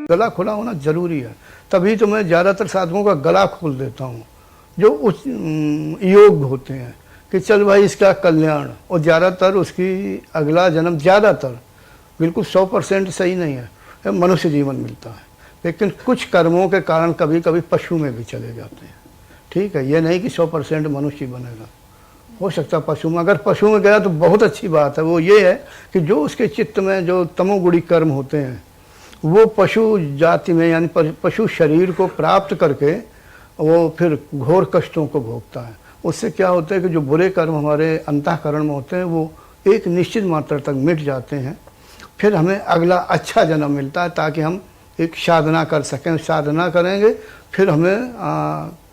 गला खुला होना जरूरी है, तभी तो मैं ज़्यादातर साधकों का गला खोल देता हूँ जो उस योग होते हैं कि चल भाई इसका कल्याण, और ज़्यादातर उसकी अगला जन्म ज़्यादातर बिल्कुल 100% सही नहीं है, मनुष्य जीवन मिलता है, लेकिन कुछ कर्मों के कारण कभी कभी पशु में भी चले जाते हैं। ठीक है, ये नहीं कि 100% मनुष्य बनेगा, हो सकता है पशु में, अगर पशु में गया तो बहुत अच्छी बात है। वो ये है कि जो उसके चित्त में जो तमोगुणी कर्म होते हैं वो पशु जाति में यानी पशु शरीर को प्राप्त करके वो फिर घोर कष्टों को भोगता है। उससे क्या होता है कि जो बुरे कर्म हमारे अंतःकरण में होते हैं वो एक निश्चित मात्रा तक मिट जाते हैं, फिर हमें अगला अच्छा जन्म मिलता है ताकि हम एक साधना कर सकें। साधना करेंगे फिर हमें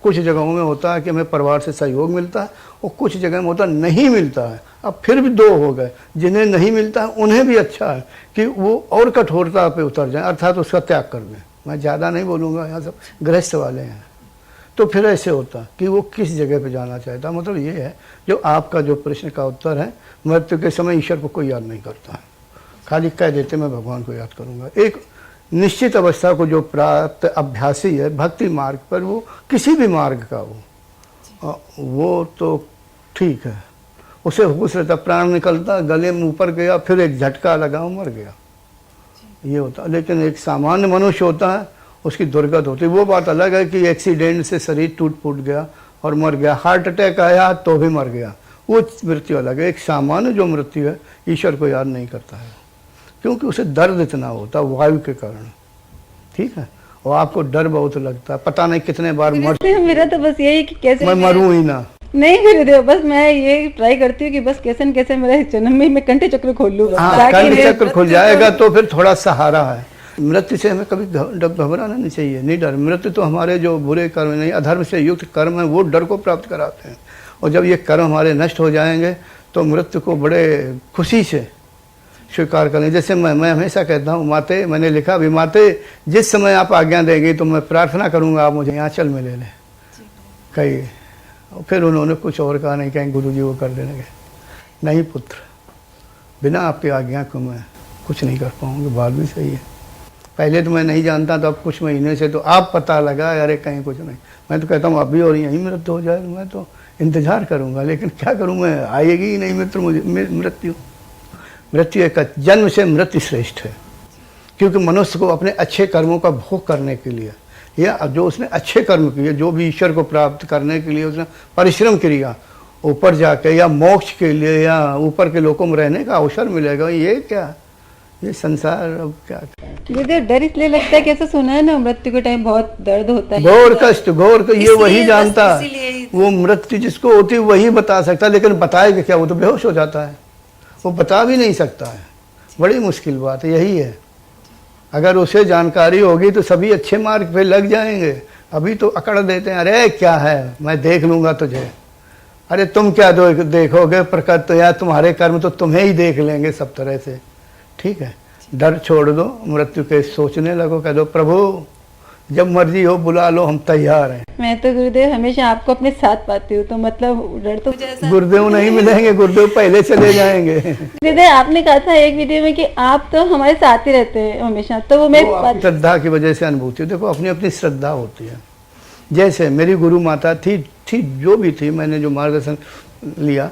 कुछ जगहों में होता है कि हमें परिवार से सहयोग मिलता है और कुछ जगह में होता नहीं मिलता है। अब फिर भी दो हो गए, जिन्हें नहीं मिलता है उन्हें भी अच्छा है कि वो और कठोरता पे उतर जाएं, अर्थात उसका त्याग कर दें। मैं ज़्यादा नहीं बोलूँगा, यहाँ सब गृहस्थ वाले हैं। तो फिर ऐसे होता कि वो किस जगह पे जाना चाहता। मतलब ये है जो आपका जो प्रश्न का उत्तर है, मृत्यु के समय ईश्वर को कोई याद नहीं करता है, खाली कह देते मैं भगवान को याद करूँगा। एक निश्चित अवस्था को जो प्राप्त अभ्यासी है भक्ति मार्ग पर, वो किसी भी मार्ग का वो तो ठीक है, उसे होश रहता, प्राण निकलता, गले में ऊपर गया, फिर एक झटका लगा, मर गया, ये होता। लेकिन एक सामान्य मनुष्य होता है, उसकी दुर्गत होती है। वो बात अलग है कि एक्सीडेंट से शरीर टूट फूट गया और मर गया, हार्ट अटैक आया तो भी मर गया, वो मृत्यु अलग है। एक सामान्य जो मृत्यु है ईश्वर को याद नहीं करता है, क्योंकि उसे दर्द इतना होता है वायु के कारण। ठीक है, और आपको डर बहुत लगता है, पता नहीं कितने बार मर। मेरा तो बस यही कि कैसे मैं मरूं ही ना। नहीं गुरुदेव, बस मैं ये ट्राई करती हूँ कि बस कैसे न कैसे मेरे जन्म में मैं कंठे चक्र खोल लूँगा। हाँ, कंठ चक्र खुल जाएगा तो फिर थोड़ा सहारा है। मृत्यु से हमें कभी घबराना नहीं चाहिए, नहीं डर। मृत्यु तो हमारे जो बुरे कर्म नहीं, अधर्म से युक्त कर्म है, वो डर को प्राप्त कराते हैं। और जब ये कर्म हमारे नष्ट हो जाएंगे तो मृत्यु को बड़े खुशी से स्वीकार करें। जैसे मैं हमेशा कहता हूँ, माते, मैंने लिखा अभी, माते जिस समय आप आज्ञा देंगे तो मैं प्रार्थना करूँगा आप मुझे यहाँ चल में ले लें कहीं। फिर उन्होंने कुछ और कहा, नहीं कहें गुरु जी वो कर देंगे। नहीं पुत्र, बिना आपकी आज्ञा को मैं कुछ नहीं कर पाऊँगी। बात भी सही है, पहले तो मैं नहीं जानता था, अब कुछ महीने से तो आप पता लगा, अरे कहीं कुछ नहीं। मैं तो कहता हूँ अभी और यहीं मृत्यु हो जाए, मैं तो इंतज़ार करूँगा, लेकिन क्या करूँ मैं, आएगी ही नहीं मित्र मुझे मृत्यु। मृत्यु एक जन्म से मृत्यु श्रेष्ठ है, क्योंकि मनुष्य को अपने अच्छे कर्मों का भोग करने के लिए, या जो उसने अच्छे कर्म किए, जो भी ईश्वर को प्राप्त करने के लिए उसने परिश्रम किया, ऊपर जाके या मोक्ष के लिए या ऊपर के लोकों में रहने का अवसर मिलेगा। ये क्या, ये संसार अब क्या। गुरुदेव, डर इसलिए लगता है कि ऐसा सुना है ना, मृत्यु के टाइम बहुत दर्द होता है, घोर कष्ट, ये वही जानता, वो मृत्यु जिसको होती है वही बता सकता, लेकिन बताएगा क्या, वो तो बेहोश हो जाता है, वो बता भी नहीं सकता है। बड़ी मुश्किल बात है, यही है। अगर उसे जानकारी होगी तो सभी अच्छे मार्ग पे लग जाएंगे। अभी तो अकड़ देते हैं, अरे क्या है, मैं देख लूँगा तुझे। अरे तुम क्या देखोगे, प्रकृति तो या तुम्हारे कर्म तो तुम्हें ही देख लेंगे सब तरह से। ठीक है, डर छोड़ दो, मृत्यु के सोचने लगो, कह दो प्रभु जब मर्जी हो बुला लो, हम तैयार हैं। मैं तो गुरुदेव हमेशा आपको अपने साथ पाती हूँ, तो मतलब डर तो गुरुदेव नहीं मिलेंगे, गुरुदेव पहले चले जाएंगे। गुरुदेव आपने कहा था एक वीडियो में कि आप तो हमारे साथ ही रहते हैं हमेशा, तो वो मैं श्रद्धा की वजह से अनुभूति। देखो अपनी अपनी श्रद्धा होती है। जैसे मेरी गुरु माता थी जो भी थी, मैंने जो मार्गदर्शन लिया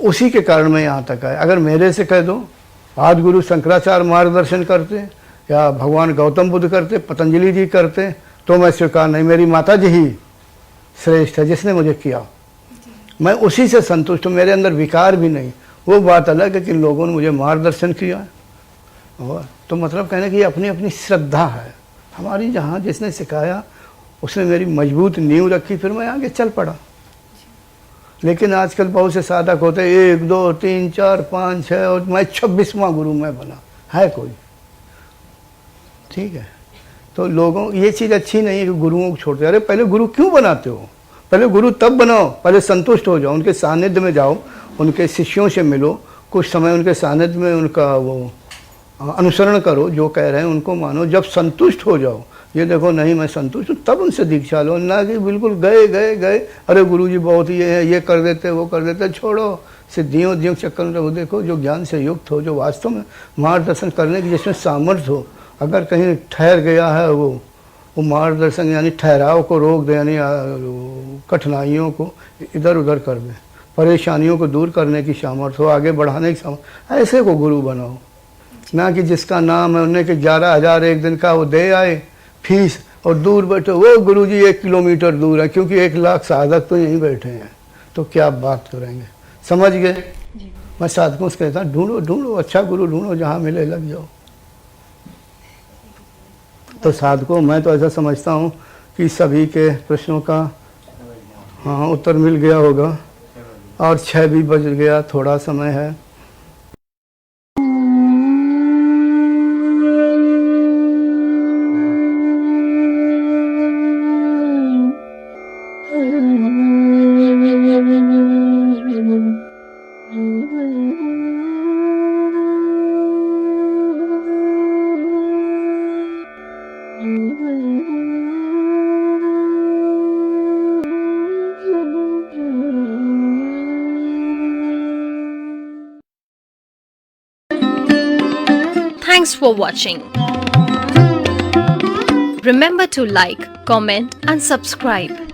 उसी के कारण मैं यहाँ तक आया। अगर मेरे से कह दो आदि गुरु शंकराचार्य मार्गदर्शन करते या भगवान गौतम बुद्ध करते, पतंजलि जी करते, तो मैं स्वीकार नहीं, मेरी माता जी ही श्रेष्ठ है जिसने मुझे किया, मैं उसी से संतुष्ट हूँ, मेरे अंदर विकार भी नहीं। वो बात अलग है कि लोगों ने मुझे मार्गदर्शन किया, तो मतलब कहने की अपनी अपनी श्रद्धा है हमारी। जहाँ जिसने सिखाया उसने मेरी मजबूत नींव रखी, फिर मैं आगे चल पड़ा। लेकिन आजकल बहुत से साधक होते, 1 2 3 4 5 6 और मैं 26वां गुरु मैं बना है कोई। ठीक है, तो लोगों ये चीज़ अच्छी नहीं है कि गुरुओं को छोड़ते। अरे पहले गुरु क्यों बनाते हो, पहले गुरु तब बनाओ, पहले संतुष्ट हो जाओ, उनके सानिध्य में जाओ, उनके शिष्यों से मिलो, कुछ समय उनके सानिध्य में उनका वो अनुसरण करो, जो कह रहे हैं उनको मानो। जब संतुष्ट हो जाओ, ये देखो नहीं मैं संतुष्ट हूँ, तब उनसे दीक्षा लो, ना कि बिल्कुल गए गए गए, अरे गुरुजी बहुत ये है, ये कर देते वो कर देते, छोड़ो सिद्धियों उद्धियों के चक्कर में रहो। देखो जो ज्ञान से युक्त हो, जो वास्तव में मार्गदर्शन करने की जिसमें सामर्थ्य हो, अगर कहीं ठहर गया है वो मार्गदर्शन यानी ठहराव को रोक दे, यानी कठिनाइयों को इधर उधर कर दे, परेशानियों को दूर करने की सामर्थ्य हो, आगे बढ़ाने की सामर्थ्य, ऐसे को गुरु बनाओ। ना कि जिसका नाम है उन्हें कि 11,000 एक दिन का वो दे आए फीस, और दूर बैठे वो गुरुजी 1 किलोमीटर दूर है, क्योंकि 1 लाख साधक तो यहीं बैठे हैं, तो क्या बात करेंगे। समझ गए। मैं साधकों से कहता ढूंढो ढूंढो, अच्छा गुरु ढूंढो, जहाँ मिले लग जाओ। तो साधकों मैं तो ऐसा समझता हूँ कि सभी के प्रश्नों का हाँ उत्तर मिल गया होगा, और 6 भी बज गया, थोड़ा समय है। Thanks for watching. Remember to like, comment and subscribe.